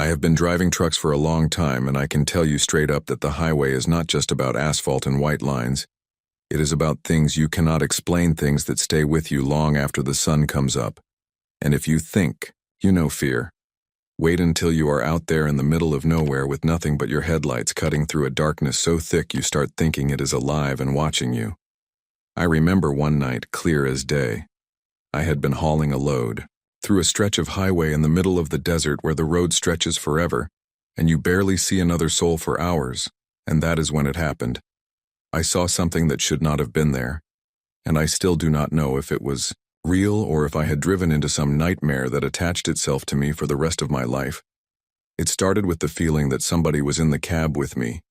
I have been driving trucks for a long time, and I can tell you straight up that the highway is not just about asphalt and white lines. It is about things you cannot explain, things that stay with you long after the sun comes up. And if you think you know fear, wait until you are out there in the middle of nowhere with nothing but your headlights cutting through a darkness so thick you start thinking it is alive and watching you. I remember one night, clear as day. I had been hauling a load through a stretch of highway in the middle of the desert where the road stretches forever, and you barely see another soul for hours, and that is when it happened. I saw something that should not have been there, and I still do not know if it was real or if I had driven into some nightmare that attached itself to me for the rest of my life. It started with the feeling that somebody was in the cab with me.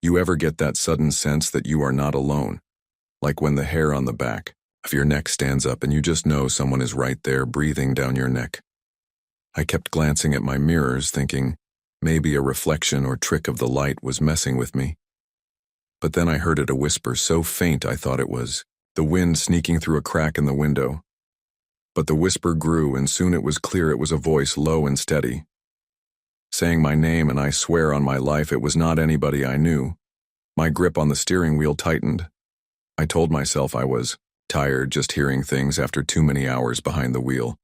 You ever get that sudden sense that you are not alone? Like when the hair on the back of your neck stands up and you just know someone is right there breathing down your neck. I kept glancing at my mirrors, thinking maybe a reflection or trick of the light was messing with me. But then I heard a whisper so faint I thought it was the wind sneaking through a crack in the window. But the whisper grew, and soon it was clear it was a voice low and steady, saying my name, and I swear on my life it was not anybody I knew. My grip on the steering wheel tightened. I told myself I was tired just hearing things after too many hours behind the wheel.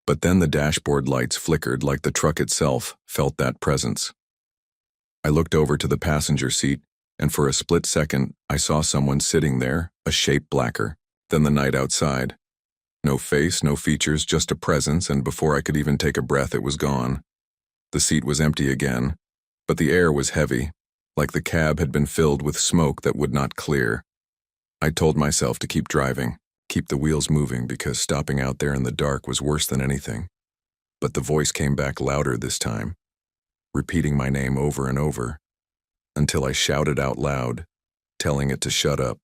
But then the dashboard lights flickered like the truck itself felt that presence. I looked over to the passenger seat, and for a split second I saw someone sitting there, a shape blacker than the night outside. No face, no features, just a presence, and before I could even take a breath it was gone. The seat was empty again, but the air was heavy, like the cab had been filled with smoke that would not clear. I told myself to keep driving, keep the wheels moving, because stopping out there in the dark was worse than anything. But the voice came back louder this time, repeating my name over and over, until I shouted out loud, telling it to shut up,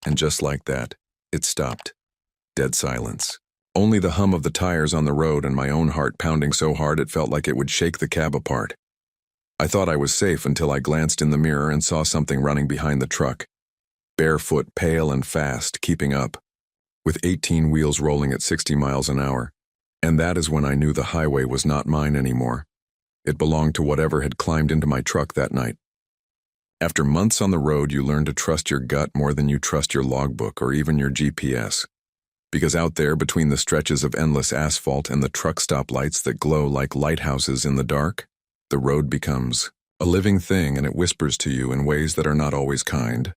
and just like that, it stopped. Dead silence. Only the hum of the tires on the road and my own heart pounding so hard it felt like it would shake the cab apart. I thought I was safe until I glanced in the mirror and saw something running behind the truck. Barefoot, pale and fast, keeping up, with 18 wheels rolling at 60 miles an hour. And that is when I knew the highway was not mine anymore. It belonged to whatever had climbed into my truck that night. After months on the road, you learn to trust your gut more than you trust your logbook or even your GPS. Because out there, between the stretches of endless asphalt and the truck stoplights that glow like lighthouses in the dark, the road becomes a living thing, and it whispers to you in ways that are not always kind.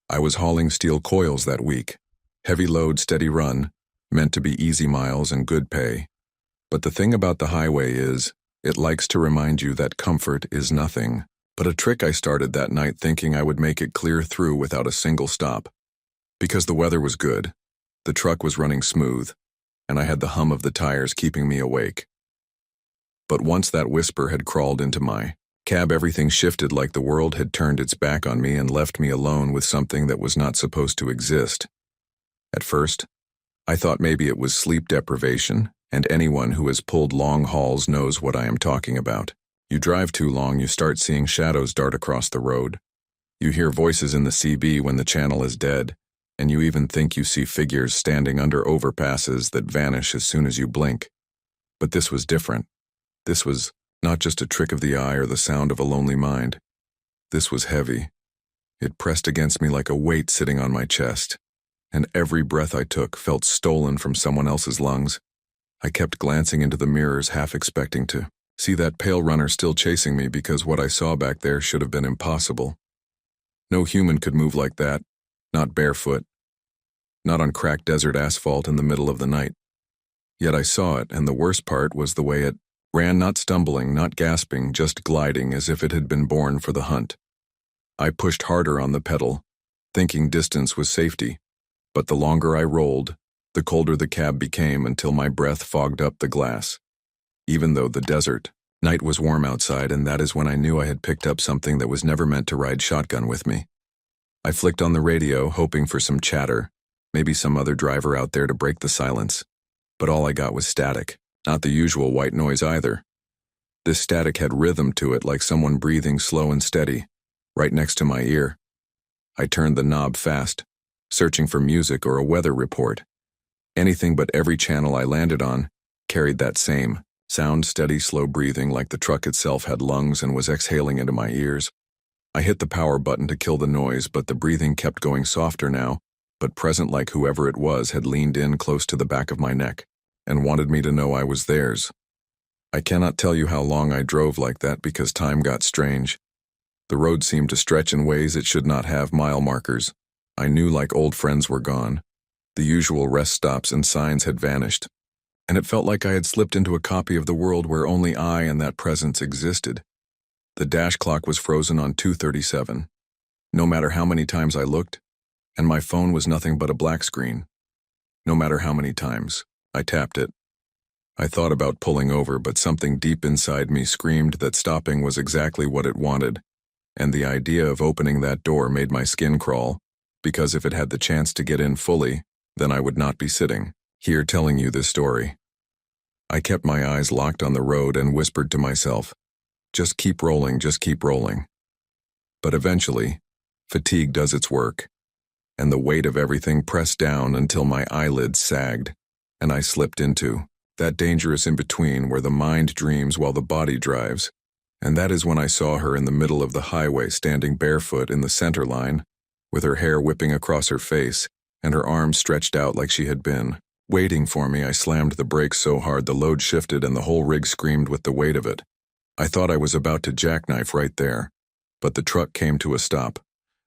I was hauling steel coils that week. Heavy load, steady run, meant to be easy miles and good pay. But the thing about the highway is, it likes to remind you that comfort is nothing but a trick. I started that night thinking I would make it clear through without a single stop. Because the weather was good, the truck was running smooth, and I had the hum of the tires keeping me awake. But once that whisper had crawled into my cab, everything shifted, like the world had turned its back on me and left me alone with something that was not supposed to exist. At first, I thought maybe it was sleep deprivation, and anyone who has pulled long hauls knows what I am talking about. You drive too long, you start seeing shadows dart across the road. You hear voices in the CB when the channel is dead, and you even think you see figures standing under overpasses that vanish as soon as you blink. But this was different. This was not just a trick of the eye or the sound of a lonely mind. This was heavy. It pressed against me like a weight sitting on my chest, and every breath I took felt stolen from someone else's lungs. I kept glancing into the mirrors, half expecting to see that pale runner still chasing me, because what I saw back there should have been impossible. No human could move like that, not barefoot, not on cracked desert asphalt in the middle of the night. Yet I saw it, and the worst part was the way it ran, not stumbling, not gasping, just gliding as if it had been born for the hunt. I pushed harder on the pedal, thinking distance was safety, but the longer I rolled, the colder the cab became, until my breath fogged up the glass. Even though the desert night was warm outside, and that is when I knew I had picked up something that was never meant to ride shotgun with me. I flicked on the radio, hoping for some chatter, maybe some other driver out there to break the silence. But all I got was static, not the usual white noise either. This static had rhythm to it, like someone breathing slow and steady, right next to my ear. I turned the knob fast, searching for music or a weather report. Anything, but every channel I landed on carried that same Sound steady, slow breathing like the truck itself had lungs and was exhaling into my ears. I hit the power button to kill the noise, but the breathing kept going softer now, but present like whoever it was had leaned in close to the back of my neck and wanted me to know I was theirs. I cannot tell you how long I drove like that because time got strange. The road seemed to stretch in ways it should not have mile markers. I knew like old friends were gone. The usual rest stops and signs had vanished. And it felt like I had slipped into a copy of the world where only I and that presence existed. The dash clock was frozen on 2:37. No matter how many times I looked, and my phone was nothing but a black screen. No matter how many times I tapped it. I thought about pulling over, but something deep inside me screamed that stopping was exactly what it wanted, and the idea of opening that door made my skin crawl, because if it had the chance to get in fully, then I would not be sitting here telling you this story. I kept my eyes locked on the road and whispered to myself, just keep rolling, just keep rolling. But eventually, fatigue does its work, and the weight of everything pressed down until my eyelids sagged, and I slipped into that dangerous in-between where the mind dreams while the body drives. And that is when I saw her in the middle of the highway standing barefoot in the center line, with her hair whipping across her face and her arms stretched out like she had been waiting for me. I slammed the brakes so hard the load shifted and the whole rig screamed with the weight of it. I thought I was about to jackknife right there, but the truck came to a stop,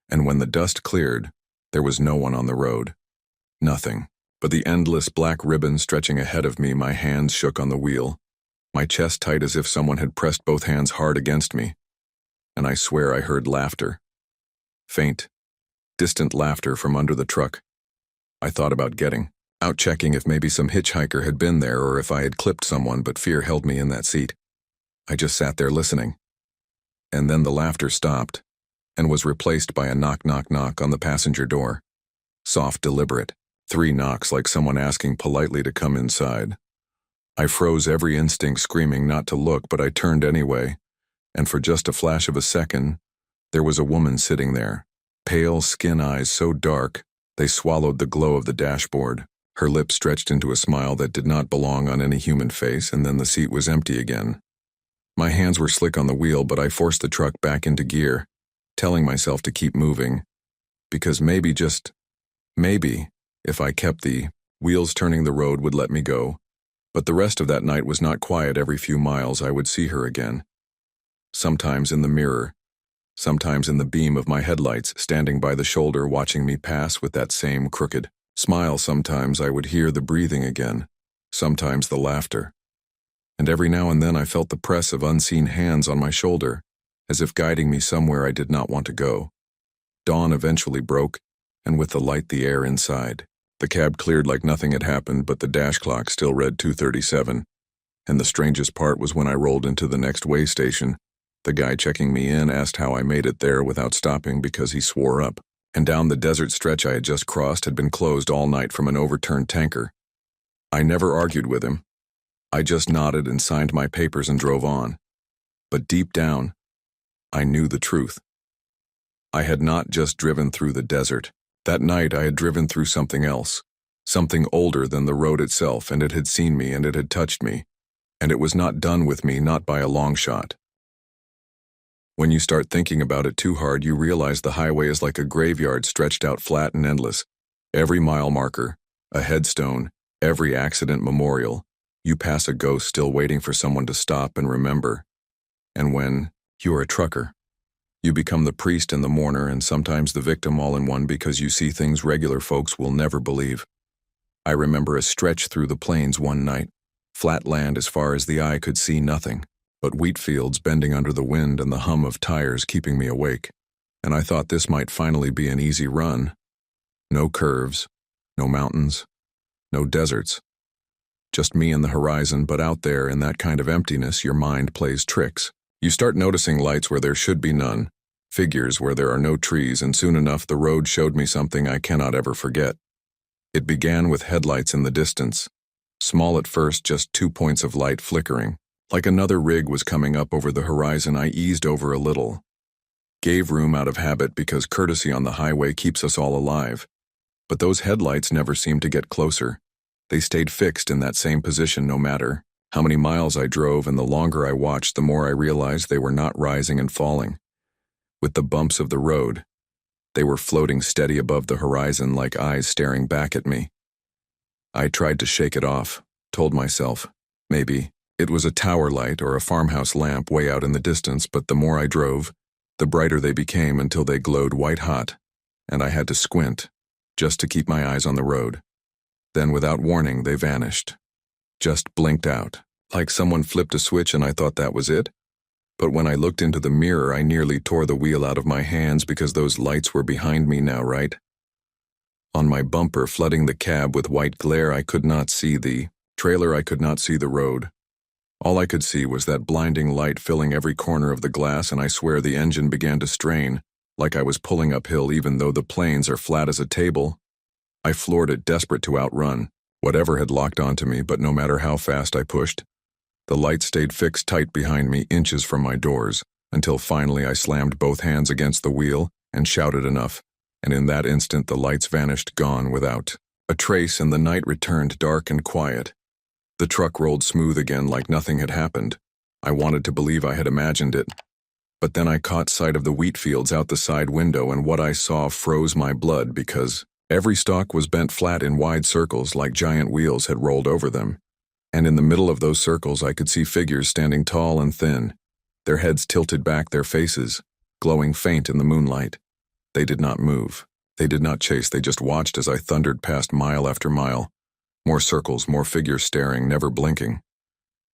and when the dust cleared, there was no one on the road. Nothing but the endless black ribbon stretching ahead of me. My hands shook on the wheel, my chest tight as if someone had pressed both hands hard against me. And I swear I heard laughter. Faint, distant laughter from under the truck. I thought about getting out, checking if maybe some hitchhiker had been there or if I had clipped someone, but fear held me in that seat. I just sat there listening. And then the laughter stopped and was replaced by a knock, knock, knock on the passenger door. Soft, deliberate. 3 knocks like someone asking politely to come inside. I froze, every instinct screaming not to look, but I turned anyway, and for just a flash of a second, there was a woman sitting there, pale skin eyes so dark they swallowed the glow of the dashboard. Her lips stretched into a smile that did not belong on any human face, and then the seat was empty again. My hands were slick on the wheel, but I forced the truck back into gear, telling myself to keep moving, because maybe, just maybe, if I kept the wheels turning, the road would let me go. But the rest of that night was not quiet. Every few miles I would see her again. Sometimes in the mirror, sometimes in the beam of my headlights, standing by the shoulder watching me pass with that same crooked smile. Sometimes I would hear the breathing again, sometimes the laughter. And every now and then I felt the press of unseen hands on my shoulder, as if guiding me somewhere I did not want to go. Dawn eventually broke, and with the light the air inside. The cab cleared like nothing had happened, but the dash clock still read 2:37. And the strangest part was when I rolled into the next way station. The guy checking me in asked how I made it there without stopping because he swore up and down the desert stretch I had just crossed had been closed all night from an overturned tanker. I never argued with him. I just nodded and signed my papers and drove on. But deep down, I knew the truth. I had not just driven through the desert. That night I had driven through something else, something older than the road itself, and it had seen me and it had touched me, and it was not done with me, not by a long shot. When you start thinking about it too hard, you realize the highway is like a graveyard stretched out flat and endless. Every mile marker, a headstone, every accident memorial, you pass a ghost still waiting for someone to stop and remember. And when you are a trucker, you become the priest and the mourner and sometimes the victim all in one, because you see things regular folks will never believe. I remember a stretch through the plains one night, flat land as far as the eye could see, nothing but wheat fields bending under the wind and the hum of tires keeping me awake. And I thought this might finally be an easy run. No curves, no mountains, no deserts. Just me and the horizon, but out there in that kind of emptiness, your mind plays tricks. You start noticing lights where there should be none, figures where there are no trees, and soon enough the road showed me something I cannot ever forget. It began with headlights in the distance. Small at first, just 2 points of light flickering. Like another rig was coming up over the horizon. I eased over a little. Gave room out of habit because courtesy on the highway keeps us all alive. But those headlights never seemed to get closer. They stayed fixed in that same position no matter How many miles I drove, and the longer I watched, the more I realized they were not rising and falling. With the bumps of the road, they were floating steady above the horizon like eyes staring back at me. I tried to shake it off, told myself, maybe it was a tower light or a farmhouse lamp way out in the distance, but the more I drove, the brighter they became until they glowed white hot, and I had to squint just to keep my eyes on the road. Then, without warning, they vanished. Just blinked out, like someone flipped a switch and I thought that was it. But when I looked into the mirror, I nearly tore the wheel out of my hands because those lights were behind me now, right? On my bumper, flooding the cab with white glare, I could not see the trailer, I could not see the road. All I could see was that blinding light filling every corner of the glass, and I swear the engine began to strain, like I was pulling uphill even though the planes are flat as a table. I floored it, desperate to outrun whatever had locked onto me, but no matter how fast I pushed, the light stayed fixed tight behind me, inches from my doors, until finally I slammed both hands against the wheel and shouted enough, and in that instant the lights vanished, gone without a trace, and the night returned dark and quiet. The truck rolled smooth again like nothing had happened. I wanted to believe I had imagined it. But then I caught sight of the wheat fields out the side window, and what I saw froze my blood because every stalk was bent flat in wide circles like giant wheels had rolled over them. And in the middle of those circles I could see figures standing tall and thin, their heads tilted back, their faces glowing faint in the moonlight. They did not move. They did not chase. They just watched as I thundered past mile after mile. More circles, more figures staring, never blinking.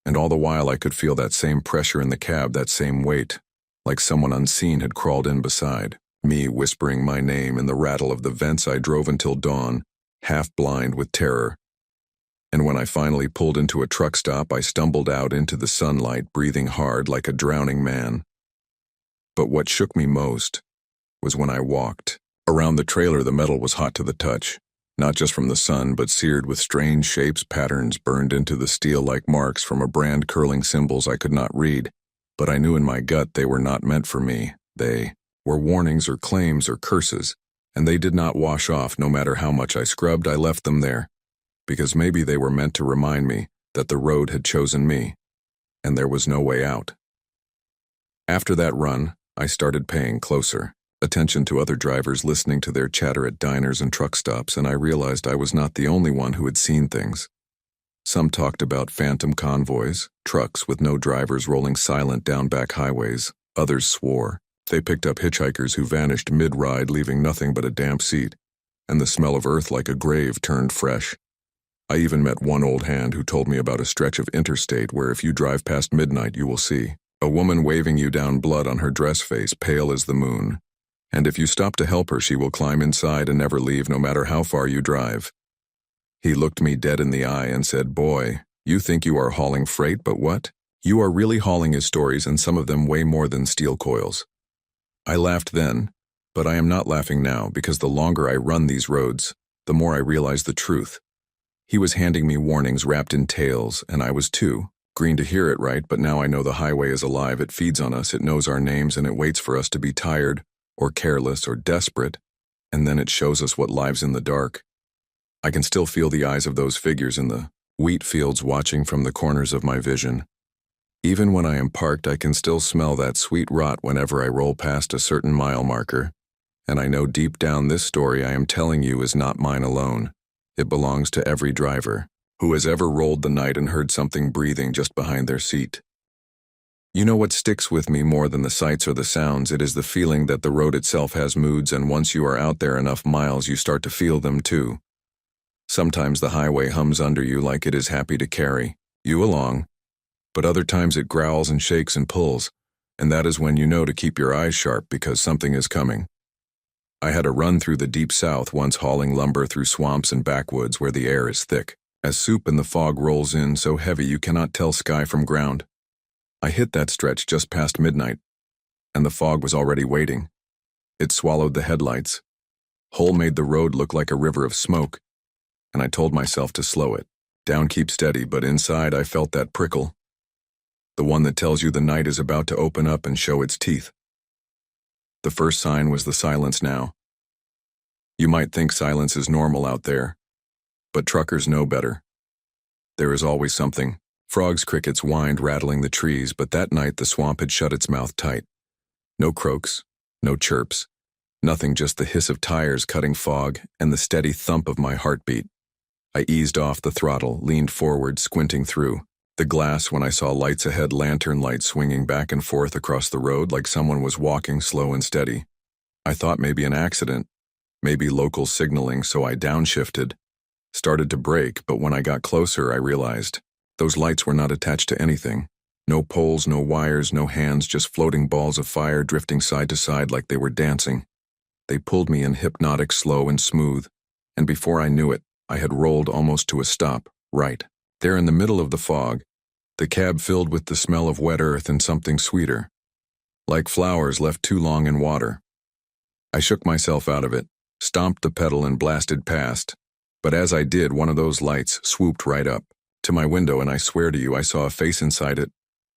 And all the while I could feel that same pressure in the cab, that same weight, like someone unseen had crawled in beside me, whispering my name in the rattle of the vents. I drove until dawn, half blind with terror. And when I finally pulled into a truck stop, I stumbled out into the sunlight, breathing hard like a drowning man. But what shook me most was when I walked around the trailer. The metal was hot to the touch, not just from the sun, but seared with strange shapes, patterns burned into the steel like marks from a brand, curling symbols I could not read. But I knew in my gut they were not meant for me. They were warnings or claims or curses, and they did not wash off no matter how much I scrubbed. I left them there, because maybe they were meant to remind me that the road had chosen me, and there was no way out. After that run, I started paying closer attention to other drivers, listening to their chatter at diners and truck stops, and I realized I was not the only one who had seen things. Some talked about phantom convoys, trucks with no drivers rolling silent down back highways. Others swore they picked up hitchhikers who vanished mid-ride, leaving nothing but a damp seat, and the smell of earth like a grave turned fresh. I even met one old hand who told me about a stretch of interstate where if you drive past midnight you will see a woman waving you down, blood on her dress face, pale as the moon. And if you stop to help her, she will climb inside and never leave, no matter how far you drive. He looked me dead in the eye and said, "Boy, you think you are hauling freight, but what? You are really hauling his stories, and some of them weigh more than steel coils." I laughed then, but I am not laughing now, because the longer I run these roads, the more I realize the truth. He was handing me warnings wrapped in tales, and I was too. Green to hear it, right? But now I know the highway is alive. It feeds on us, it knows our names, and it waits for us to be tired, or careless, or desperate, and then it shows us what lies in the dark. I can still feel the eyes of those figures in the wheat fields watching from the corners of my vision. Even when I am parked, I can still smell that sweet rot whenever I roll past a certain mile marker, and I know deep down this story I am telling you is not mine alone. It belongs to every driver who has ever rolled the night and heard something breathing just behind their seat. You know what sticks with me more than the sights or the sounds? It is the feeling that the road itself has moods, and once you are out there enough miles, you start to feel them too. Sometimes the highway hums under you like it is happy to carry you along, but other times it growls and shakes and pulls, and that is when you know to keep your eyes sharp because something is coming. I had a run through the deep south once, hauling lumber through swamps and backwoods where the air is thick as soup and the fog rolls in so heavy you cannot tell sky from ground. I hit that stretch just past midnight, and the fog was already waiting. It swallowed the headlights. Hole made the road look like a river of smoke, and I told myself to slow it down, keep steady, but inside I felt that prickle, the one that tells you the night is about to open up and show its teeth. The first sign was the silence now. You might think silence is normal out there, but truckers know better. There is always something Frogs' crickets whined, rattling the trees, but that night the swamp had shut its mouth tight. No croaks, no chirps, nothing, just the hiss of tires cutting fog and the steady thump of my heartbeat. I eased off the throttle, leaned forward, squinting through the glass when I saw lights ahead, lantern lights swinging back and forth across the road like someone was walking slow and steady. I thought maybe an accident, maybe local signaling, so I downshifted, started to brake, but when I got closer I realized those lights were not attached to anything. No poles, no wires, no hands, just floating balls of fire drifting side to side like they were dancing. They pulled me in, hypnotic, slow and smooth, and before I knew it, I had rolled almost to a stop, right there in the middle of the fog, the cab filled with the smell of wet earth and something sweeter, like flowers left too long in water. I shook myself out of it, stomped the pedal and blasted past, but as I did, one of those lights swooped right up to my window, and I swear to you I saw a face inside it,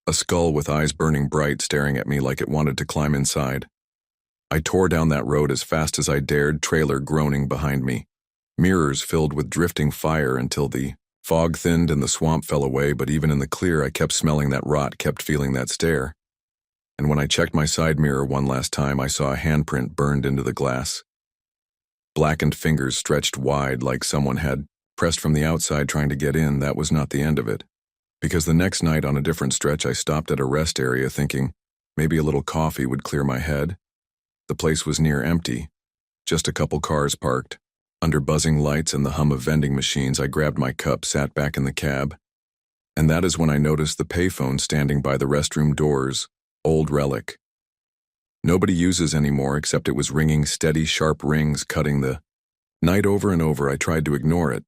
a skull with eyes burning bright, staring at me like it wanted to climb inside. I tore down that road as fast as I dared, trailer groaning behind me, mirrors filled with drifting fire, until the fog thinned and the swamp fell away, but even in the clear I kept smelling that rot, kept feeling that stare. And when I checked my side mirror one last time, I saw a handprint burned into the glass. Blackened fingers stretched wide like someone had pressed from the outside trying to get in. That was not the end of it, because the next night on a different stretch I stopped at a rest area thinking maybe a little coffee would clear my head. The place was near empty, just a couple cars parked. Under buzzing lights and the hum of vending machines, I grabbed my cup, sat back in the cab, and that is when I noticed the payphone standing by the restroom doors, old relic. Nobody uses anymore, except it was ringing, steady, sharp rings cutting the night. Over and over I tried to ignore it,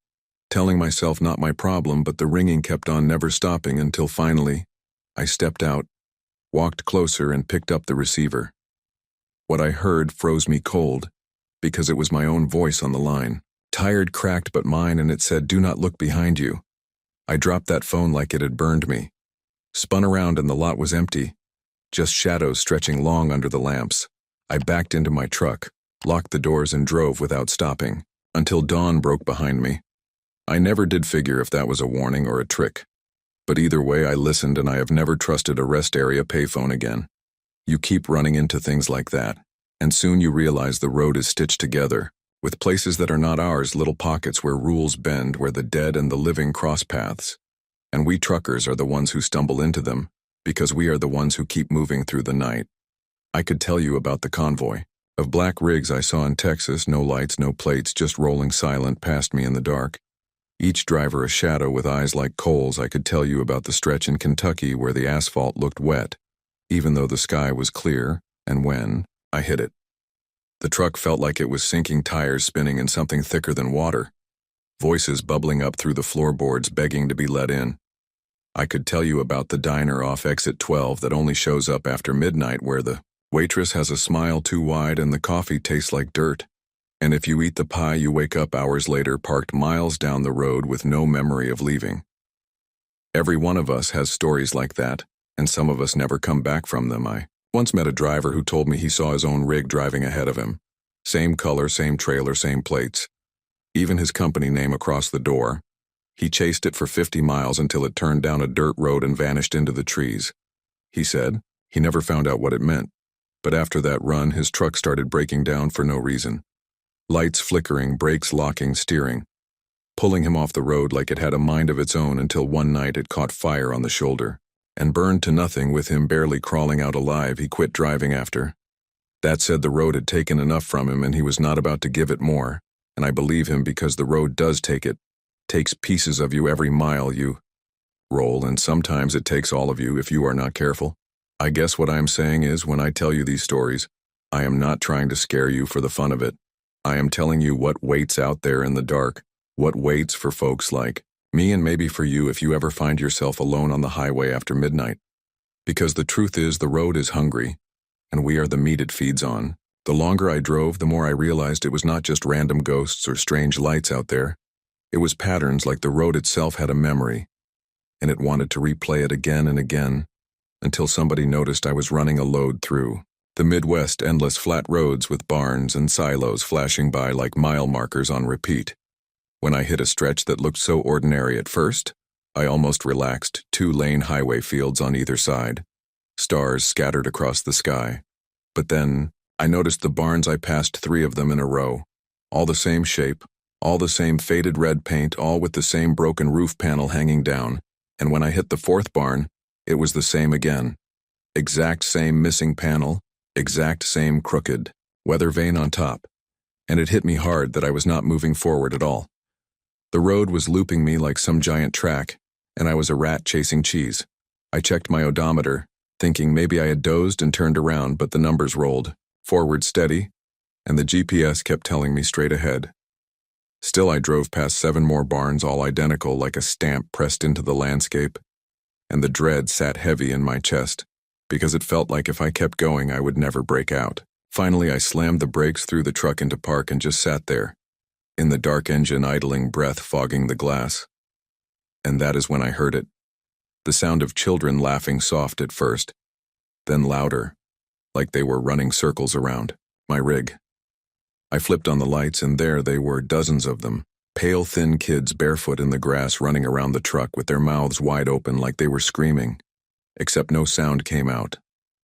telling myself not my problem, but the ringing kept on, never stopping, until finally I stepped out, walked closer and picked up the receiver. What I heard froze me cold, because it was my own voice on the line, tired, cracked, but mine, and it said, "Do not look behind you." I dropped that phone like it had burned me, spun around, and the lot was empty, just shadows stretching long under the lamps. I backed into my truck, locked the doors, and drove without stopping, until dawn broke behind me. I never did figure if that was a warning or a trick, but either way I listened, and I have never trusted a rest area payphone again. You keep running into things like that, and soon you realize the road is stitched together, with places that are not ours, little pockets where rules bend, where the dead and the living cross paths. And we truckers are the ones who stumble into them, because we are the ones who keep moving through the night. I could tell you about the convoy of black rigs I saw in Texas, no lights, no plates, just rolling silent past me in the dark. Each driver a shadow with eyes like coals. I could tell you about the stretch in Kentucky where the asphalt looked wet, even though the sky was clear, and when I hit it, the truck felt like it was sinking, tires spinning in something thicker than water, voices bubbling up through the floorboards begging to be let in. I could tell you about the diner off exit 12 that only shows up after midnight, where the waitress has a smile too wide and the coffee tastes like dirt. And if you eat the pie, you wake up hours later, parked miles down the road with no memory of leaving. Every one of us has stories like that, and some of us never come back from them. I once met a driver who told me he saw his own rig driving ahead of him. Same color, same trailer, same plates. Even his company name across the door. He chased it for 50 miles until it turned down a dirt road and vanished into the trees. He said he never found out what it meant, but after that run his truck started breaking down for no reason. Lights flickering, brakes locking, steering, pulling him off the road like it had a mind of its own, until one night it caught fire on the shoulder and burned to nothing, with him barely crawling out alive. He quit driving after that, said the road had taken enough from him and he was not about to give it more, and I believe him, because the road does take it, takes pieces of you every mile you roll, and sometimes it takes all of you if you are not careful. I guess what I am saying is, when I tell you these stories, I am not trying to scare you for the fun of it. I am telling you what waits out there in the dark, what waits for folks like me, and maybe for you if you ever find yourself alone on the highway after midnight. Because the truth is, the road is hungry, and we are the meat it feeds on. The longer I drove, the more I realized it was not just random ghosts or strange lights out there. It was patterns, like the road itself had a memory, and it wanted to replay it again and again, until somebody noticed I was running a load through the Midwest, endless flat roads with barns and silos flashing by like mile markers on repeat. When I hit a stretch that looked so ordinary at first, I almost relaxed, 2-lane highway fields on either side, stars scattered across the sky. But then, I noticed the barns. I passed 3 of them in a row. All the same shape, all the same faded red paint, all with the same broken roof panel hanging down. And when I hit the 4th barn, it was the same again. Exact same missing panel, exact same crooked weather vane on top. And it hit me hard that I was not moving forward at all. The road was looping me like some giant track, and I was a rat chasing cheese. I checked my odometer, thinking maybe I had dozed and turned around, but the numbers rolled, forward steady, and the GPS kept telling me straight ahead. Still, I drove past 7 more barns, all identical, like a stamp pressed into the landscape, and the dread sat heavy in my chest, because it felt like if I kept going, I would never break out. Finally, I slammed the brakes, threw the truck into park, and just sat there, in the dark engine idling, breath fogging the glass. And that is when I heard it. The sound of children laughing, soft at first, then louder, like they were running circles around my rig. I flipped on the lights, and there they were, dozens of them, pale, thin kids barefoot in the grass running around the truck with their mouths wide open like they were screaming. Except no sound came out.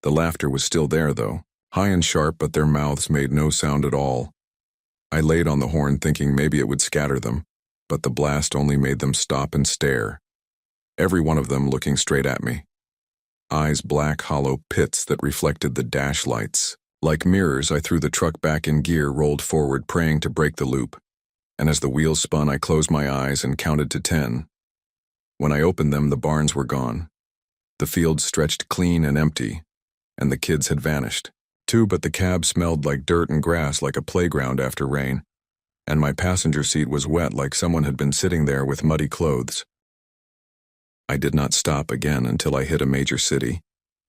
The laughter was still there, though, high and sharp, but their mouths made no sound at all. I laid on the horn thinking maybe it would scatter them, but the blast only made them stop and stare, every one of them looking straight at me. Eyes black, hollow pits that reflected the dash lights. Like mirrors, I threw the truck back in gear, rolled forward, praying to break the loop. And as the wheels spun, I closed my eyes and counted to 10. When I opened them, the barns were gone. The fields stretched clean and empty, and the kids had vanished, too, but the cab smelled like dirt and grass, like a playground after rain, and my passenger seat was wet like someone had been sitting there with muddy clothes. I did not stop again until I hit a major city,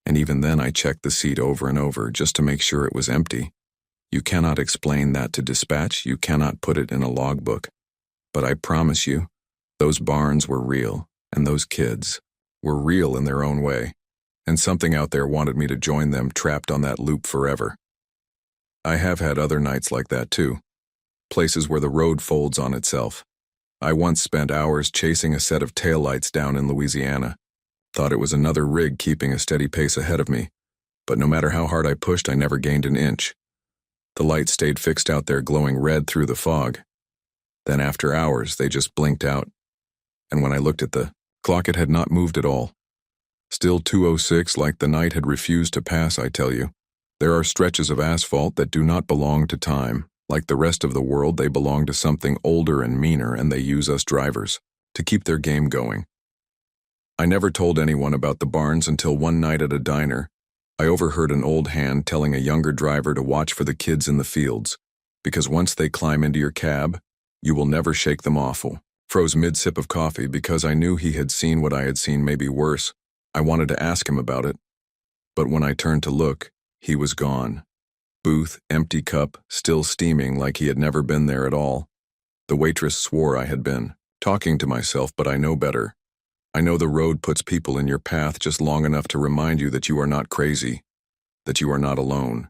and even then I checked the seat over and over just to make sure it was empty. You cannot explain that to dispatch, you cannot put it in a logbook. But I promise you, those barns were real, and those kids were real in their own way, and something out there wanted me to join them, trapped on that loop forever. I have had other nights like that too, places where the road folds on itself. I once spent hours chasing a set of taillights down in Louisiana. Thought it was another rig keeping a steady pace ahead of me, but no matter how hard I pushed, I never gained an inch. The lights stayed fixed out there, glowing red through the fog. Then after hours, they just blinked out, and when I looked at the clock, it had not moved at all. Still 2:06, like the night had refused to pass, I tell you. There are stretches of asphalt that do not belong to time. Like the rest of the world, they belong to something older and meaner, and they use us drivers to keep their game going. I never told anyone about the barns until one night at a diner, I overheard an old hand telling a younger driver to watch for the kids in the fields, because once they climb into your cab, you will never shake them off. Froze mid-sip of coffee because I knew he had seen what I had seen, maybe worse. I wanted to ask him about it, but when I turned to look, he was gone. Booth, empty cup, still steaming like he had never been there at all. The waitress swore I had been talking to myself, but I know better. I know the road puts people in your path just long enough to remind you that you are not crazy, that you are not alone,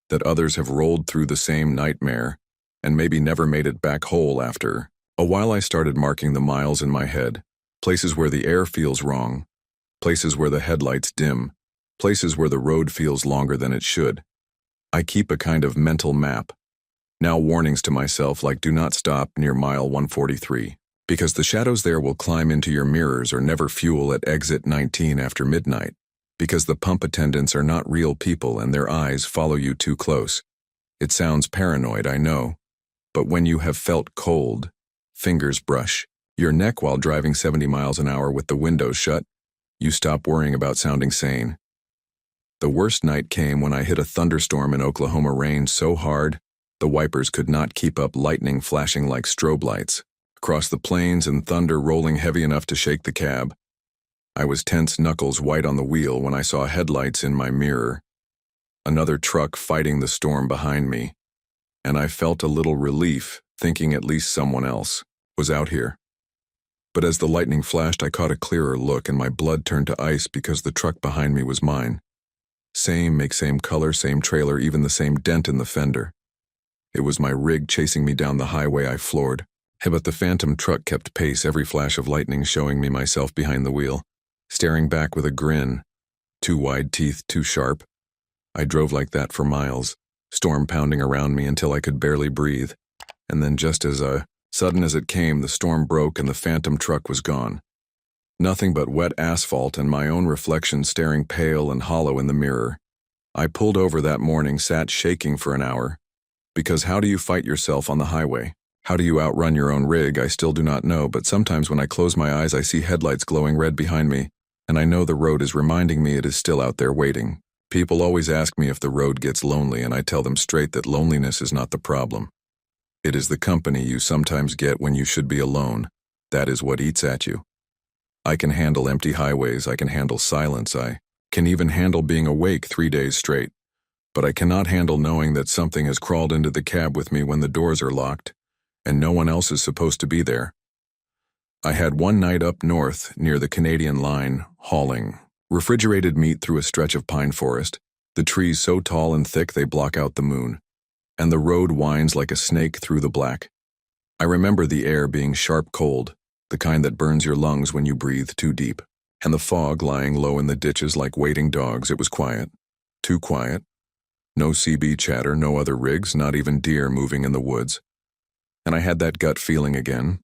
that others have rolled through the same nightmare and maybe never made it back whole after. A while I started marking the miles in my head, places where the air feels wrong, places where the headlights dim, places where the road feels longer than it should. I keep a kind of mental map. Now warnings to myself like do not stop near mile 143, because the shadows there will climb into your mirrors, or never fuel at exit 19 after midnight, because the pump attendants are not real people and their eyes follow you too close. It sounds paranoid, I know, but when you have felt cold, fingers brush your neck while driving 70 miles an hour with the windows shut, you stop worrying about sounding sane. The worst night came when I hit a thunderstorm in Oklahoma, rain so hard, the wipers could not keep up, lightning flashing like strobe lights across the plains and thunder rolling heavy enough to shake the cab. I was tense, knuckles white on the wheel, when I saw headlights in my mirror. Another truck fighting the storm behind me, and I felt a little relief, thinking at least someone else was out here. But as the lightning flashed, I caught a clearer look, and my blood turned to ice because the truck behind me was mine. Same make, same color, same trailer, even the same dent in the fender. It was my rig chasing me down the highway. I floored. But the phantom truck kept pace, every flash of lightning showing me myself behind the wheel, staring back with a grin, too wide teeth, too sharp. I drove like that for miles, storm pounding around me until I could barely breathe, and then just as sudden as it came, the storm broke and the phantom truck was gone. Nothing but wet asphalt and my own reflection staring pale and hollow in the mirror. I pulled over that morning, sat shaking for an hour. Because how do you fight yourself on the highway? How do you outrun your own rig? I still do not know, but sometimes when I close my eyes I see headlights glowing red behind me, and I know the road is reminding me it is still out there waiting. People always ask me if the road gets lonely, and I tell them straight that loneliness is not the problem. It is the company you sometimes get when you should be alone. That is what eats at you. I can handle empty highways, I can handle silence, I can even handle being awake 3 days straight. But I cannot handle knowing that something has crawled into the cab with me when the doors are locked, and no one else is supposed to be there. I had one night up north, near the Canadian line, hauling refrigerated meat through a stretch of pine forest, the trees so tall and thick they block out the moon, and the road winds like a snake through the black. I remember the air being sharp cold, the kind that burns your lungs when you breathe too deep, and the fog lying low in the ditches like waiting dogs. It was quiet, too quiet. No CB chatter, no other rigs, not even deer moving in the woods. And I had that gut feeling again,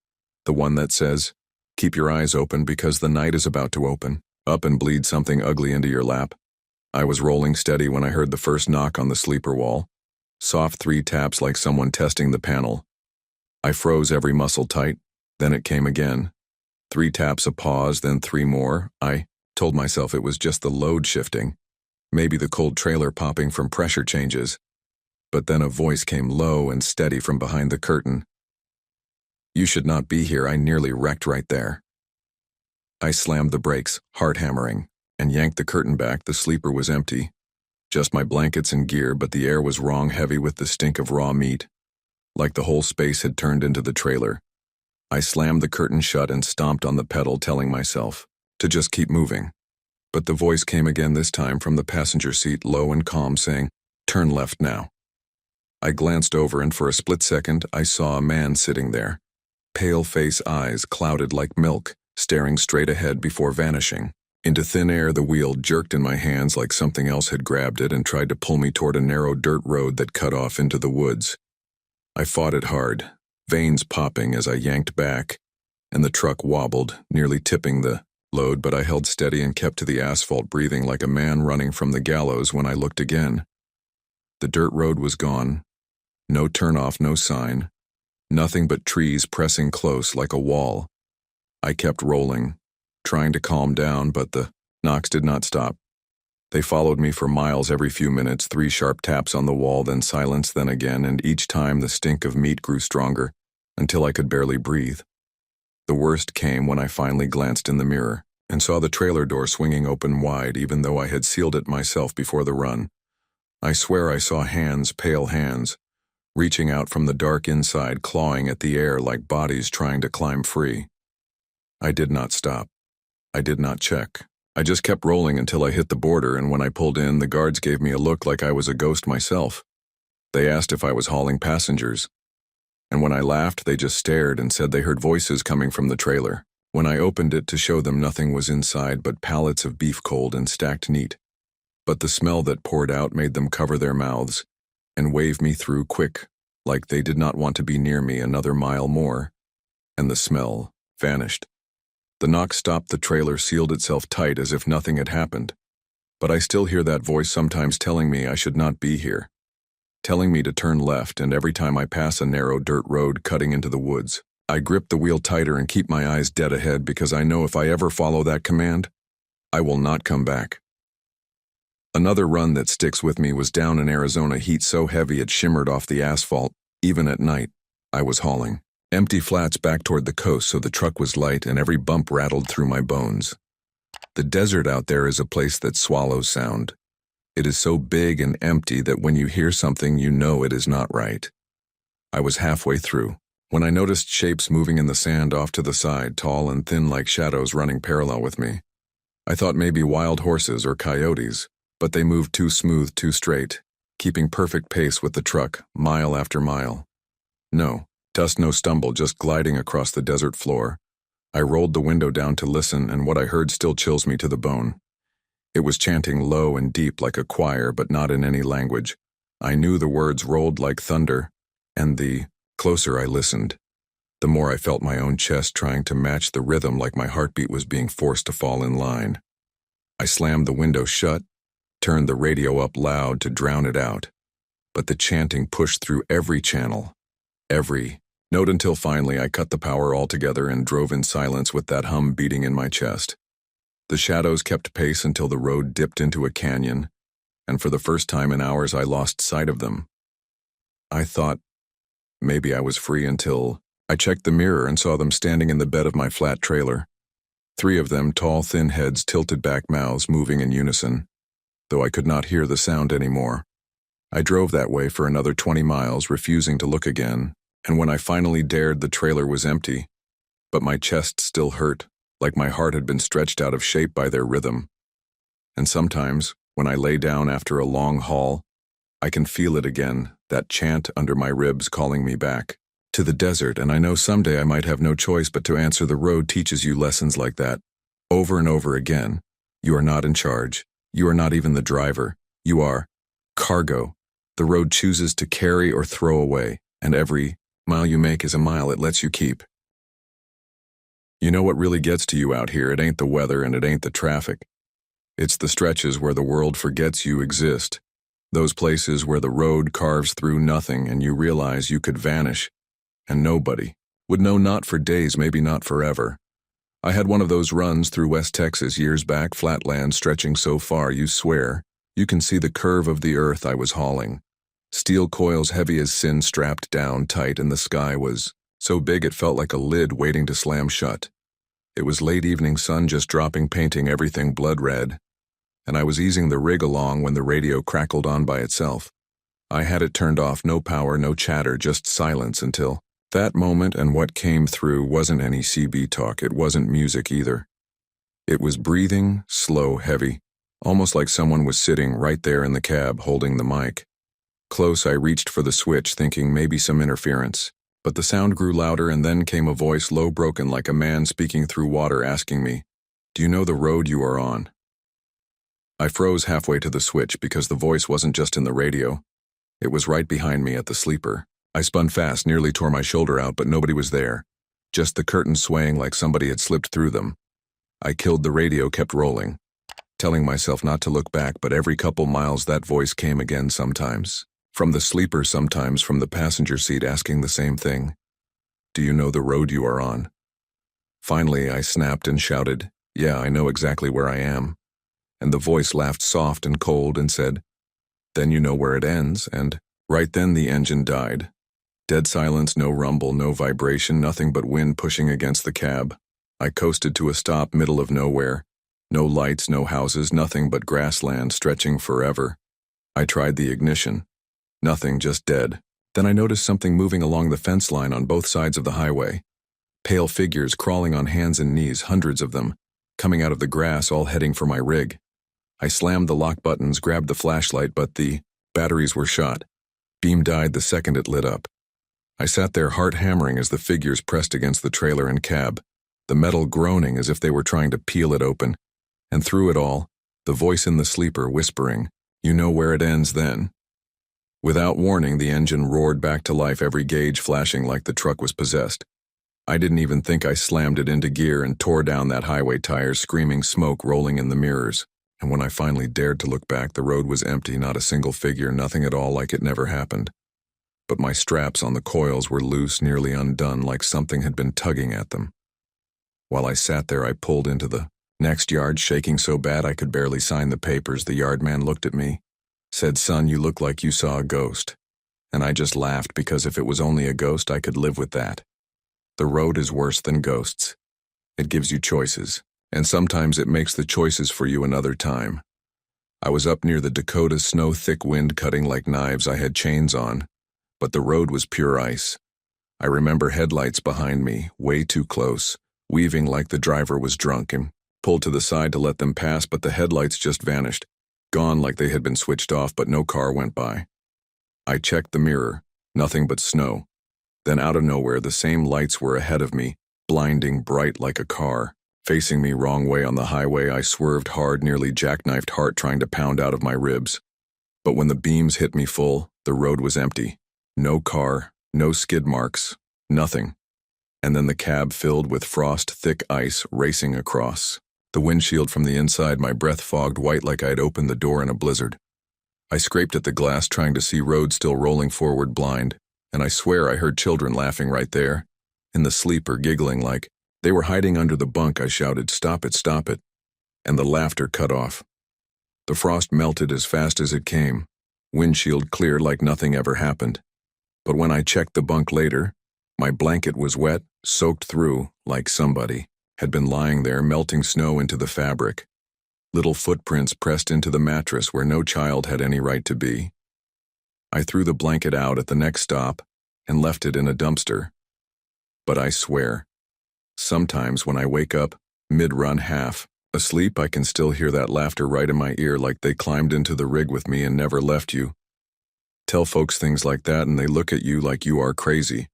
the one that says, keep your eyes open because the night is about to open, up and bleed something ugly into your lap. I was rolling steady when I heard the first knock on the sleeper wall. Soft 3 taps like someone testing the panel. I froze, every muscle tight. Then it came again. 3 taps, a pause, then 3 more. I told myself it was just the load shifting. Maybe the cold trailer popping from pressure changes. But then a voice came low and steady from behind the curtain. You should not be here. I nearly wrecked right there. I slammed the brakes, heart hammering, and yanked the curtain back. The sleeper was empty. Just my blankets and gear, but the air was wrong, heavy with the stink of raw meat. Like the whole space had turned into the trailer. I slammed the curtain shut and stomped on the pedal, telling myself to just keep moving. But the voice came again, this time from the passenger seat, low and calm, saying, turn left now. I glanced over, and for a split second I saw a man sitting there. Pale face, eyes clouded like milk, staring straight ahead before vanishing. Into thin air, the wheel jerked in my hands like something else had grabbed it and tried to pull me toward a narrow dirt road that cut off into the woods. I fought it hard, veins popping as I yanked back, and the truck wobbled, nearly tipping the load, but I held steady and kept to the asphalt, breathing like a man running from the gallows. When I looked again, the dirt road was gone. No turnoff, no sign. Nothing but trees pressing close like a wall. I kept rolling, trying to calm down, but the knocks did not stop. They followed me for miles, every few minutes, 3 sharp taps on the wall, then silence, then again, and each time the stink of meat grew stronger, until I could barely breathe. The worst came when I finally glanced in the mirror and saw the trailer door swinging open wide, even though I had sealed it myself before the run. I swear I saw hands, pale hands, reaching out from the dark inside, clawing at the air like bodies trying to climb free. I did not stop. I did not check. I just kept rolling until I hit the border, and when I pulled in, the guards gave me a look like I was a ghost myself. They asked if I was hauling passengers. And when I laughed, they just stared and said they heard voices coming from the trailer. When I opened it to show them, nothing was inside but pallets of beef, cold and stacked neat. But the smell that poured out made them cover their mouths and wave me through quick, like they did not want to be near me another mile more. And the smell vanished. The knock stopped, the trailer sealed itself tight as if nothing had happened. But I still hear that voice sometimes telling me I should not be here, telling me to turn left, and every time I pass a narrow dirt road cutting into the woods, I grip the wheel tighter and keep my eyes dead ahead, because I know if I ever follow that command, I will not come back. Another run that sticks with me was down in Arizona, heat so heavy it shimmered off the asphalt. Even at night, I was hauling empty flats back toward the coast, so the truck was light and every bump rattled through my bones. The desert out there is a place that swallows sound. It is so big and empty that when you hear something, you know it is not right. I was halfway through when I noticed shapes moving in the sand off to the side, tall and thin like shadows running parallel with me. I thought maybe wild horses or coyotes, but they moved too smooth, too straight, keeping perfect pace with the truck, mile after mile. No, Dust no stumble, just gliding across the desert floor. I rolled the window down to listen, and what I heard still chills me to the bone. It was chanting low and deep like a choir, but not in any language. I knew the words rolled like thunder, and the closer I listened, the more I felt my own chest trying to match the rhythm, like my heartbeat was being forced to fall in line. I slammed the window shut, turned the radio up loud to drown it out, but the chanting pushed through every channel, every note, until finally I cut the power altogether and drove in silence with that hum beating in my chest. The shadows kept pace until the road dipped into a canyon, and for the first time in hours I lost sight of them. I thought maybe I was free until I checked the mirror and saw them standing in the bed of my flat trailer. 3 of them, tall, thin heads, tilted back mouths, moving in unison, though I could not hear the sound anymore. I drove that way for another 20 miles, refusing to look again, and when I finally dared, the trailer was empty, but my chest still hurt, like my heart had been stretched out of shape by their rhythm. And sometimes, when I lay down after a long haul, I can feel it again, that chant under my ribs calling me back to the desert, and I know someday I might have no choice but to answer. The road teaches you lessons like that, over and over again. You are not in charge. You are not even the driver. You are cargo. The road chooses to carry or throw away, and every mile you make is a mile it lets you keep. You know what really gets to you out here? It ain't the weather and it ain't the traffic. It's the stretches where the world forgets you exist. Those places where the road carves through nothing and you realize you could vanish, and nobody would know, not for days, maybe not forever. I had one of those runs through West Texas years back, flatland stretching so far you swear you can see the curve of the earth I was hauling. Steel coils heavy as sin strapped down tight, and the sky was so big it felt like a lid waiting to slam shut. It was late evening sun just dropping, painting everything blood red, and I was easing the rig along when the radio crackled on by itself. I had it turned off, no power, no chatter, just silence until that moment, and what came through wasn't any CB talk, it wasn't music either. It was breathing, slow, heavy, almost like someone was sitting right there in the cab holding the mic. Close, I reached for the switch, thinking maybe some interference. But the sound grew louder, and then came a voice, low, broken, like a man speaking through water, asking me, "Do you know the road you are on?" I froze halfway to the switch because the voice wasn't just in the radio. It was right behind me at the sleeper. I spun fast, nearly tore my shoulder out, but nobody was there. Just the curtains swaying like somebody had slipped through them. I killed the radio, kept rolling, telling myself not to look back, but every couple miles that voice came again, sometimes from the sleeper, sometimes from the passenger seat, asking the same thing. "Do you know the road you are on?" Finally, I snapped and shouted, "Yeah, I know exactly where I am." And the voice laughed soft and cold and said, "Then you know where it ends." And right then the engine died. Dead silence, no rumble, no vibration, nothing but wind pushing against the cab. I coasted to a stop, middle of nowhere. No lights, no houses, nothing but grassland stretching forever. I tried the ignition. Nothing, just dead. Then I noticed something moving along the fence line on both sides of the highway. Pale figures crawling on hands and knees, hundreds of them, coming out of the grass, all heading for my rig. I slammed the lock buttons, grabbed the flashlight, but the batteries were shot. Beam died the second it lit up. I sat there, heart hammering, as the figures pressed against the trailer and cab, the metal groaning as if they were trying to peel it open. And through it all, the voice in the sleeper whispering, "You know where it ends then." Without warning, the engine roared back to life, every gauge flashing like the truck was possessed. I didn't even think. I slammed it into gear and tore down that highway, tires screaming, smoke rolling in the mirrors. And when I finally dared to look back, the road was empty, not a single figure, nothing at all, like it never happened. But my straps on the coils were loose, nearly undone, like something had been tugging at them. While I sat there, I pulled into the next yard, shaking so bad I could barely sign the papers. The yard man looked at me, said, "Son, you look like you saw a ghost." And I just laughed, because if it was only a ghost, I could live with that. The road is worse than ghosts. It gives you choices, and sometimes it makes the choices for you another time. I was up near the Dakotas, snow, thick wind cutting like knives. I had chains on, but the road was pure ice. I remember headlights behind me, way too close, weaving like the driver was drunk, and pulled to the side to let them pass, but the headlights just vanished, gone like they had been switched off, but no car went by. I checked the mirror, nothing but snow. Then out of nowhere, the same lights were ahead of me, blinding bright like a car. Facing me wrong way on the highway, I swerved hard, nearly jackknifed, heart trying to pound out of my ribs. But when the beams hit me full, the road was empty. No car, no skid marks, nothing. And then the cab filled with frost-thick ice racing across. The windshield from the inside, my breath fogged white like I'd opened the door in a blizzard. I scraped at the glass trying to see road still rolling forward blind, and I swear I heard children laughing right there. In the sleeper, giggling like they were hiding under the bunk. I shouted, "Stop it, stop it." And the laughter cut off. The frost melted as fast as it came. Windshield cleared like nothing ever happened. But when I checked the bunk later, my blanket was wet, soaked through, like somebody had been lying there melting snow into the fabric. Little footprints pressed into the mattress where no child had any right to be. I threw the blanket out at the next stop and left it in a dumpster. But I swear, sometimes when I wake up, mid-run half asleep, I can still hear that laughter right in my ear, like they climbed into the rig with me and never left you. Tell folks things like that and they look at you like you are crazy.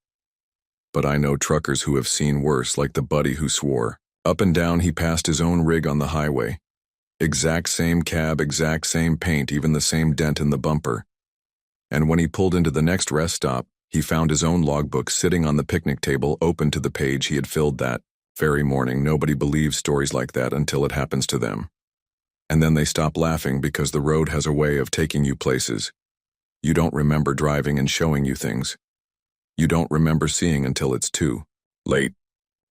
But I know truckers who have seen worse, like the buddy who swore up and down he passed his own rig on the highway. Exact same cab, exact same paint, even the same dent in the bumper. And when he pulled into the next rest stop, he found his own logbook sitting on the picnic table, open to the page he had filled that very morning. Nobody believes stories like that until it happens to them. And then they stop laughing because the road has a way of taking you places you don't remember driving and showing you things you don't remember seeing until it's too late.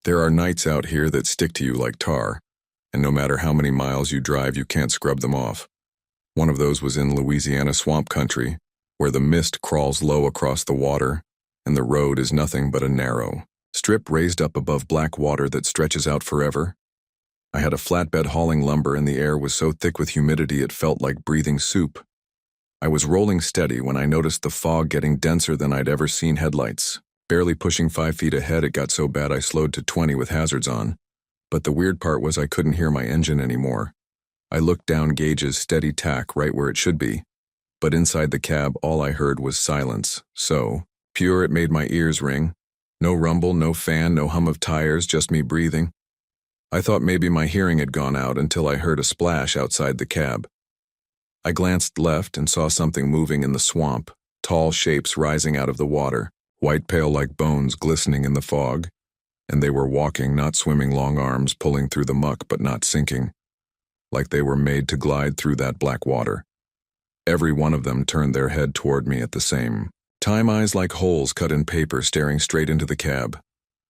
There are nights out here that stick to you like tar, and no matter how many miles you drive, you can't scrub them off. One of those was in Louisiana swamp country, where the mist crawls low across the water, and the road is nothing but a narrow strip raised up above black water that stretches out forever. I had a flatbed hauling lumber, and the air was so thick with humidity it felt like breathing soup. I was rolling steady when I noticed the fog getting denser than I'd ever seen headlights. Barely pushing 5 feet ahead, it got so bad I slowed to 20 with hazards on. But the weird part was I couldn't hear my engine anymore. I looked down gauges, steady tack right where it should be. But inside the cab, all I heard was silence. So pure it made my ears ring. No rumble, no fan, no hum of tires, just me breathing. I thought maybe my hearing had gone out until I heard a splash outside the cab. I glanced left and saw something moving in the swamp, tall shapes rising out of the water, white pale like bones glistening in the fog. And they were walking, not swimming, long arms pulling through the muck but not sinking, like they were made to glide through that black water. Every one of them turned their head toward me at the same time, eyes like holes cut in paper staring straight into the cab.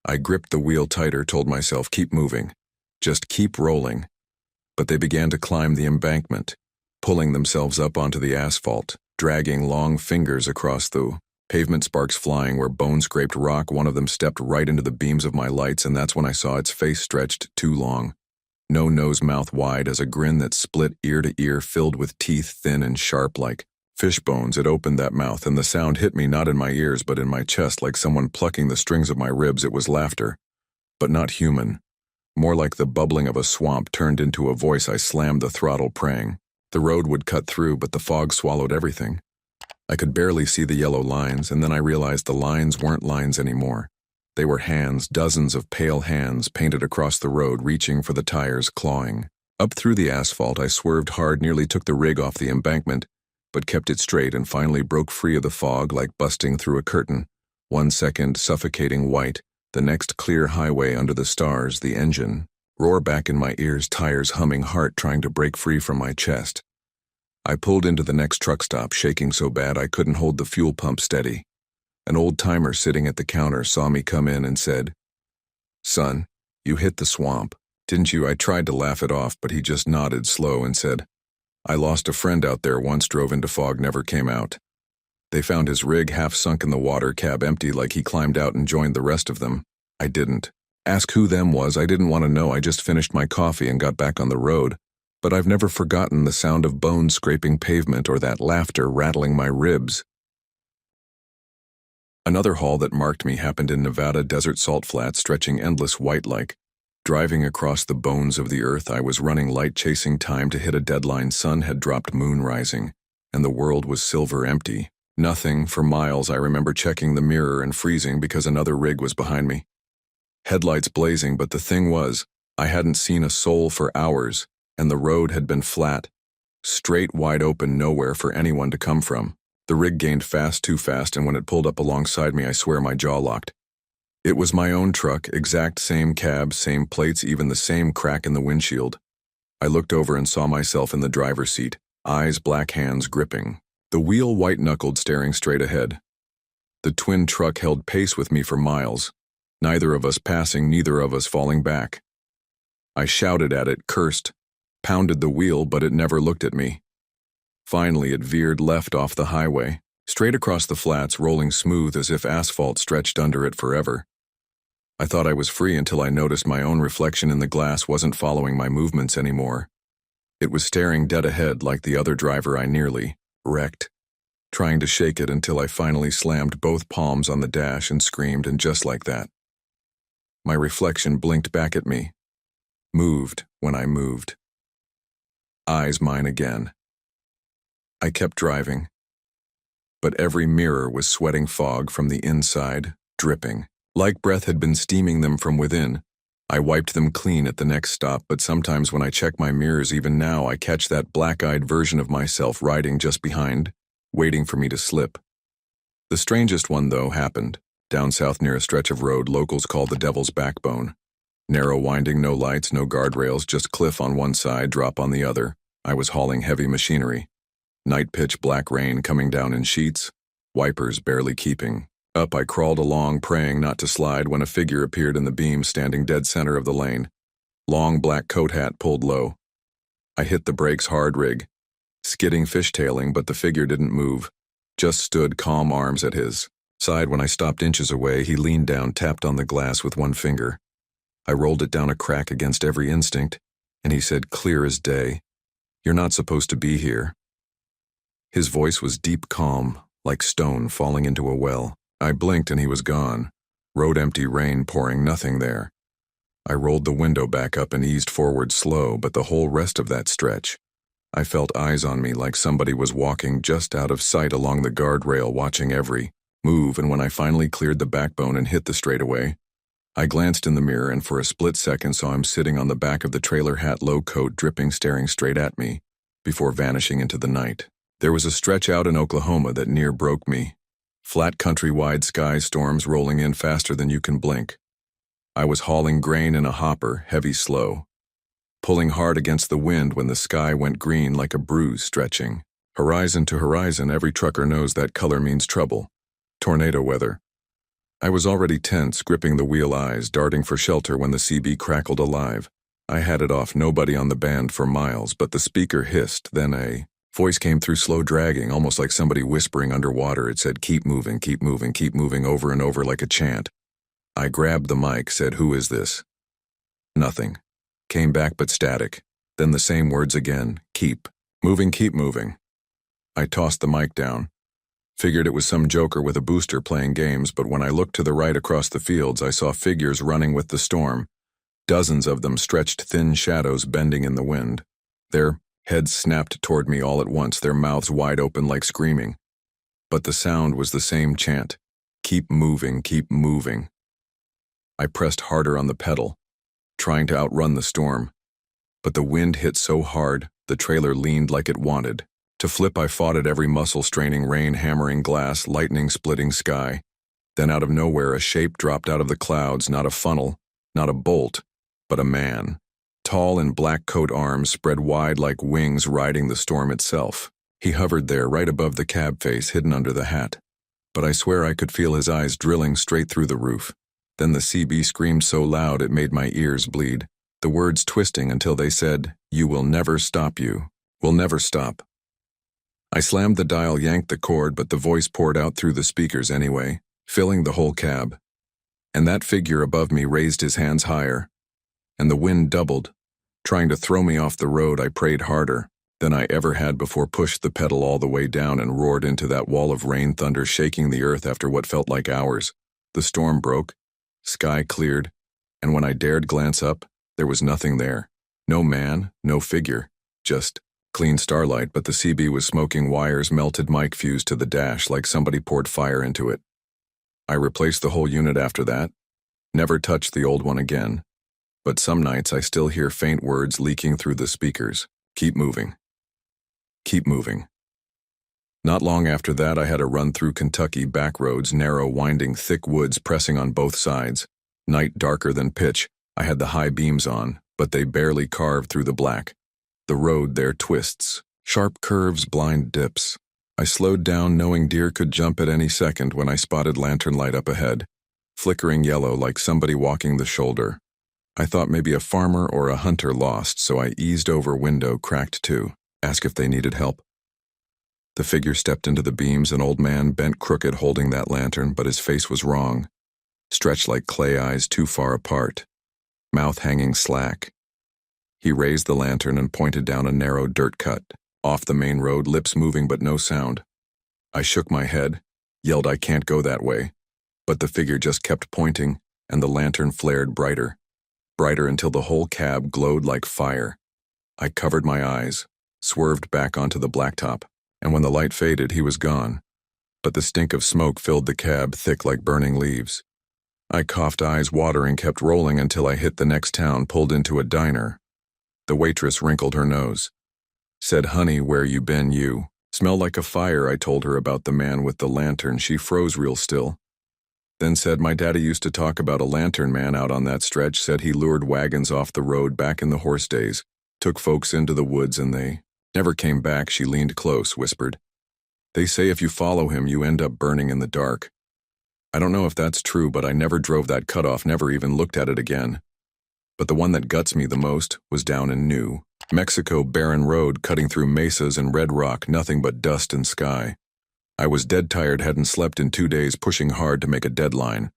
I gripped the wheel tighter, told myself, keep moving, just keep rolling. But they began to climb the embankment, pulling themselves up onto the asphalt, dragging long fingers across the pavement, sparks flying where bone-scraped rock. One of them stepped right into the beams of my lights, and that's when I saw its face stretched too long. No nose, mouth wide as a grin that split ear to ear, filled with teeth thin and sharp like fish bones. It opened that mouth, and the sound hit me not in my ears but in my chest, like someone plucking the strings of my ribs. It was laughter, but not human. More like the bubbling of a swamp turned into a voice. I slammed the throttle, praying the road would cut through, but the fog swallowed everything. I could barely see the yellow lines, and then I realized the lines weren't lines anymore. They were hands, dozens of pale hands painted across the road, reaching for the tires, clawing. Up through the asphalt, I swerved hard, nearly took the rig off the embankment, but kept it straight and finally broke free of the fog like busting through a curtain. 1 second, suffocating white, the next clear highway under the stars, the engine roar back in my ears, tires humming, heart trying to break free from my chest. I pulled into the next truck stop, shaking so bad I couldn't hold the fuel pump steady. An old-timer sitting at the counter saw me come in and said, "Son, you hit the swamp, didn't you?" I tried to laugh it off, but he just nodded slow and said, "I lost a friend out there once, drove into fog, never came out. They found his rig half sunk in the water, cab empty, like he climbed out and joined the rest of them. I didn't ask who them was. I didn't want to know. I just finished my coffee and got back on the road. But I've never forgotten the sound of bones scraping pavement or that laughter rattling my ribs." Another haul that marked me happened in Nevada desert salt flats, stretching endless white like. Driving across the bones of the earth, I was running light, chasing time to hit a deadline. Sun had dropped, moon rising, and the world was silver empty. Nothing for miles. I remember checking the mirror and freezing because another rig was behind me. Headlights blazing, but the thing was, I hadn't seen a soul for hours, and the road had been flat, straight, wide open, nowhere for anyone to come from. The rig gained fast, too fast, and when it pulled up alongside me, I swear my jaw locked. It was my own truck, exact same cab, same plates, even the same crack in the windshield. I looked over and saw myself in the driver's seat, eyes black, hands gripping. The wheel white-knuckled, staring straight ahead. The twin truck held pace with me for miles, neither of us passing, neither of us falling back. I shouted at it, cursed, pounded the wheel, but it never looked at me. Finally, it veered left off the highway, straight across the flats, rolling smooth as if asphalt stretched under it forever. I thought I was free until I noticed my own reflection in the glass wasn't following my movements anymore. It was staring dead ahead like the other driver. I nearly wrecked, trying to shake it until I finally slammed both palms on the dash and screamed, and just like that, my reflection blinked back at me, moved when I moved. Eyes mine again. I kept driving, but every mirror was sweating fog from the inside, dripping, like breath had been steaming them from within. I wiped them clean at the next stop, but sometimes when I check my mirrors, even now, I catch that black-eyed version of myself riding just behind, waiting for me to slip. The strangest one, though, happened. Down south near a stretch of road locals call the Devil's Backbone. Narrow, winding, no lights, no guardrails, just cliff on one side, drop on the other. I was hauling heavy machinery. Night pitch black rain coming down in sheets, wipers barely keeping up. I crawled along, praying not to slide, when a figure appeared in the beam, standing dead center of the lane. Long black coat hat pulled low. I hit the brakes hard, rig skidding, fishtailing, but the figure didn't move, just stood, calm, arms at his side. When I stopped inches away, he leaned down, tapped on the glass with one finger. I rolled it down a crack against every instinct, and he said, clear as day, "You're not supposed to be here." His voice was deep, calm, like stone falling into a well. I blinked and he was gone. Road empty, rain pouring, nothing there. I rolled the window back up and eased forward slow, but the whole rest of that stretch, I felt eyes on me, like somebody was walking just out of sight along the guardrail, watching every move. And when I finally cleared the backbone and hit the straightaway, I glanced in the mirror and for a split second saw him sitting on the back of the trailer, hat low, coat dripping, staring straight at me, before vanishing into the night. There was a stretch out in Oklahoma that near broke me. Flat countrywide, sky storms rolling in faster than you can blink. I was hauling grain in a hopper, heavy, slow, pulling hard against the wind when the sky went green like a bruise stretching. Horizon to horizon, every trucker knows that color means trouble. Tornado weather. I was already tense, gripping the wheel, eyes darting for shelter when the CB crackled alive. I had it off, nobody on the band for miles, but the speaker hissed, then a voice came through, slow, dragging, almost like somebody whispering underwater. It said, keep moving, keep moving, keep moving, over and over like a chant. I grabbed the mic, said, who is this? Nothing. Came back but static. Then the same words again, keep moving, keep moving. I tossed the mic down. Figured it was some joker with a booster playing games, but when I looked to the right across the fields, I saw figures running with the storm. Dozens of them, stretched thin shadows bending in the wind. Their heads snapped toward me all at once, their mouths wide open like screaming. But the sound was the same chant, keep moving, keep moving. I pressed harder on the pedal, trying to outrun the storm. But the wind hit so hard, the trailer leaned like it wanted. To flip, I fought at every muscle, straining, rain hammering glass, lightning splitting sky. Then out of nowhere, a shape dropped out of the clouds, not a funnel, not a bolt, but a man. Tall in black coat, arms spread wide like wings, riding the storm itself. He hovered there right above the cab face, hidden under the hat. But I swear I could feel his eyes drilling straight through the roof. Then the CB screamed so loud it made my ears bleed, the words twisting until they said, "You will never stop, you will never stop." I slammed the dial, yanked the cord, but the voice poured out through the speakers anyway, filling the whole cab. And that figure above me raised his hands higher, and the wind doubled, trying to throw me off the road. I prayed harder than I ever had before, pushed the pedal all the way down and roared into that wall of rain, thunder shaking the earth after what felt like hours. The storm broke, sky cleared, and when I dared glance up, there was nothing there. No man, no figure, just Clean starlight, but the CB was smoking wires, melted mic fuse to the dash like somebody poured fire into it. I replaced the whole unit after that. Never touched the old one again. But some nights I still hear faint words leaking through the speakers. Keep moving. Keep moving. Not long after that, I had a run through Kentucky back roads, narrow, winding, thick woods pressing on both sides. Night darker than pitch. I had the high beams on, but they barely carved through the black. The road there twists. Sharp curves, blind dips. I slowed down, knowing deer could jump at any second when I spotted lantern light up ahead, flickering yellow like somebody walking the shoulder. I thought maybe a farmer or a hunter lost, so I eased over, window cracked too, asked if they needed help. The figure stepped into the beams, an old man, bent crooked, holding that lantern, but his face was wrong. Stretched like clay eyes too far apart. Mouth hanging slack. He raised the lantern and pointed down a narrow dirt cut, off the main road, lips moving but no sound. I shook my head, yelled I can't go that way, but the figure just kept pointing, and the lantern flared brighter, brighter until the whole cab glowed like fire. I covered my eyes, swerved back onto the blacktop, and when the light faded, he was gone, but the stink of smoke filled the cab thick like burning leaves. I coughed, eyes watering, kept rolling until I hit the next town, pulled into a diner. The waitress wrinkled her nose. Said, "Honey, where you been, you? Smell like a fire," I told her about the man with the lantern. She froze real still. Then said, "My daddy used to talk about a lantern man out on that stretch, said he lured wagons off the road back in the horse days, took folks into the woods and they never came back." She leaned close, whispered, "They say if you follow him, you end up burning in the dark." I don't know if that's true, but I never drove that cutoff, never even looked at it again. But the one that guts me the most was down in New Mexico, barren road cutting through mesas and red rock, nothing but dust and sky. I was dead tired, hadn't slept in 2 days, pushing hard to make a deadline.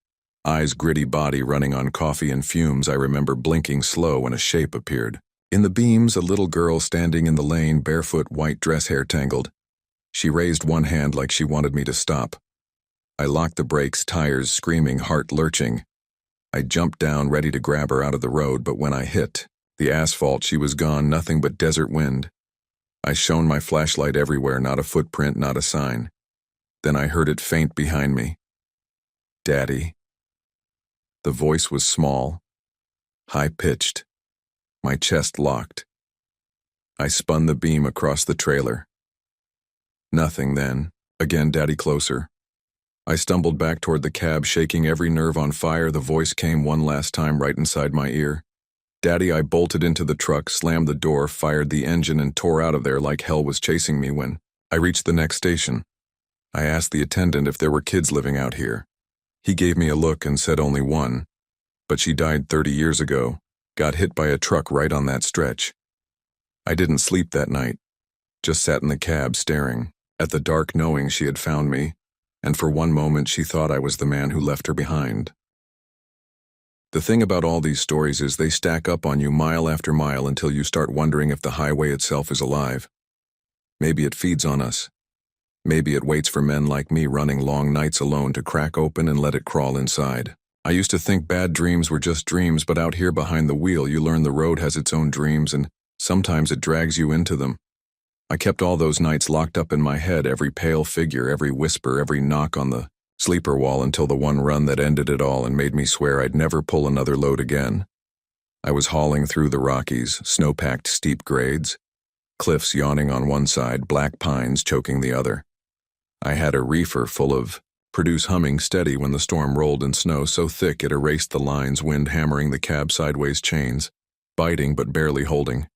Eyes gritty, body running on coffee and fumes. I remember blinking slow when a shape appeared. In the beams, a little girl standing in the lane, barefoot, white dress, hair tangled. She raised one hand like she wanted me to stop. I locked the brakes, tires screaming, heart lurching. I jumped down, ready to grab her out of the road, but when I hit the asphalt, she was gone, nothing but desert wind. I shone my flashlight everywhere, not a footprint, not a sign. Then I heard it faint behind me. "Daddy." The voice was small, high-pitched. My chest locked. I spun the beam across the trailer. Nothing then. Again, Daddy, closer. I stumbled back toward the cab, shaking, every nerve on fire. The voice came one last time right inside my ear. "Daddy." I bolted into the truck, slammed the door, fired the engine, and tore out of there like hell was chasing me. When I reached the next station, I asked the attendant if there were kids living out here. He gave me a look and said only one, but she died 30 years ago, got hit by a truck right on that stretch. I didn't sleep that night, just sat in the cab staring at the dark, knowing she had found me, and for one moment she thought I was the man who left her behind. The thing about all these stories is they stack up on you mile after mile until you start wondering if the highway itself is alive. Maybe it feeds on us. Maybe it waits for men like me running long nights alone to crack open and let it crawl inside. I used to think bad dreams were just dreams, but out here behind the wheel you learn the road has its own dreams, and sometimes it drags you into them. I kept all those nights locked up in my head, every pale figure, every whisper, every knock on the sleeper wall, until the one run that ended it all and made me swear I'd never pull another load again. I was hauling through the Rockies, snow-packed steep grades, cliffs yawning on one side, black pines choking the other. I had a reefer full of produce humming steady when the storm rolled in snow so thick it erased the lines, wind hammering the cab sideways, chains biting but barely holding.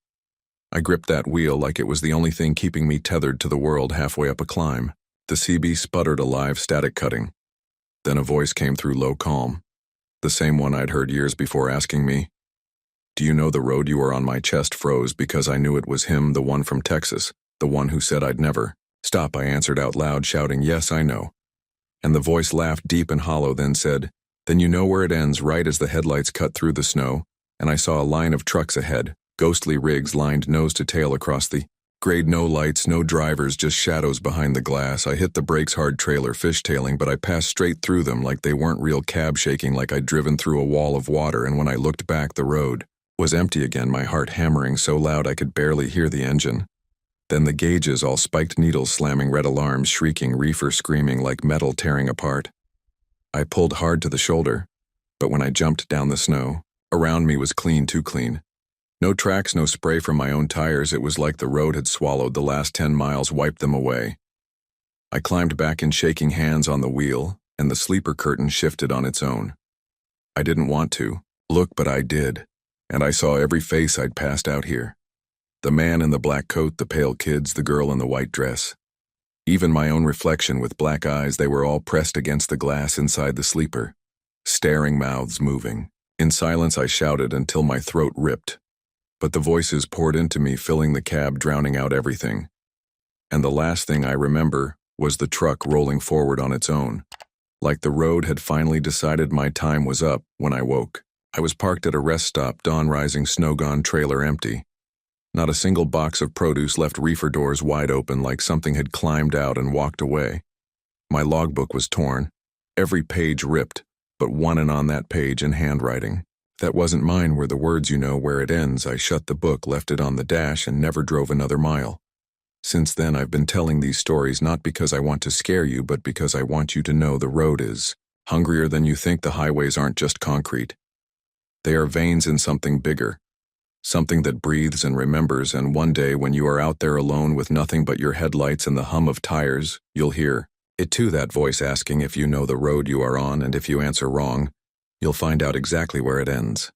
I gripped that wheel like it was the only thing keeping me tethered to the world. Halfway up a climb, the CB sputtered a live static cutting. Then a voice came through, low, calm, the same one I'd heard years before, asking me, "Do you know the road you were on?" My chest froze because I knew it was him, the one from Texas, the one who said I'd never stop. I answered out loud, shouting, "Yes, I know." And the voice laughed deep and hollow, then said, "Then you know where it ends." Right as the headlights cut through the snow, and I saw a line of trucks ahead, ghostly rigs lined nose to tail across the grade. No lights, no drivers, just shadows behind the glass. I hit the brakes hard, trailer fishtailing, but I passed straight through them like they weren't real, cab shaking like I'd driven through a wall of water. And when I looked back, the road was empty again, my heart hammering so loud I could barely hear the engine. Then the gauges, all spiked needles slamming, red alarms shrieking, reefer screaming like metal tearing apart. I pulled hard to the shoulder, but when I jumped down the snow, around me was clean, too clean. No tracks, no spray from my own tires. It was like the road had swallowed the last 10 miles, wiped them away. I climbed back in, shaking hands on the wheel, and the sleeper curtain shifted on its own. I didn't want to look, but I did, and I saw every face I'd passed out here. The man in the black coat, the pale kids, the girl in the white dress. Even my own reflection with black eyes, they were all pressed against the glass inside the sleeper, staring, mouths moving. In silence I shouted until my throat ripped. But the voices poured into me, filling the cab, drowning out everything. And the last thing I remember was the truck rolling forward on its own. Like the road had finally decided my time was up when I woke. I was parked at a rest stop, dawn rising, snow gone, trailer empty. Not a single box of produce left, reefer doors wide open like something had climbed out and walked away. My logbook was torn, every page ripped, but one, and on that page in handwriting that wasn't mine were the words, "You know where it ends." I shut the book, left it on the dash, and never drove another mile. Since then I've been telling these stories not because I want to scare you, but because I want you to know the road is hungrier than you think. The highways aren't just concrete. They are veins in something bigger. Something that breathes and remembers, and one day when you are out there alone with nothing but your headlights and the hum of tires, you'll hear it too, that voice asking if you know the road you are on, and if you answer wrong, you'll find out exactly where it ends.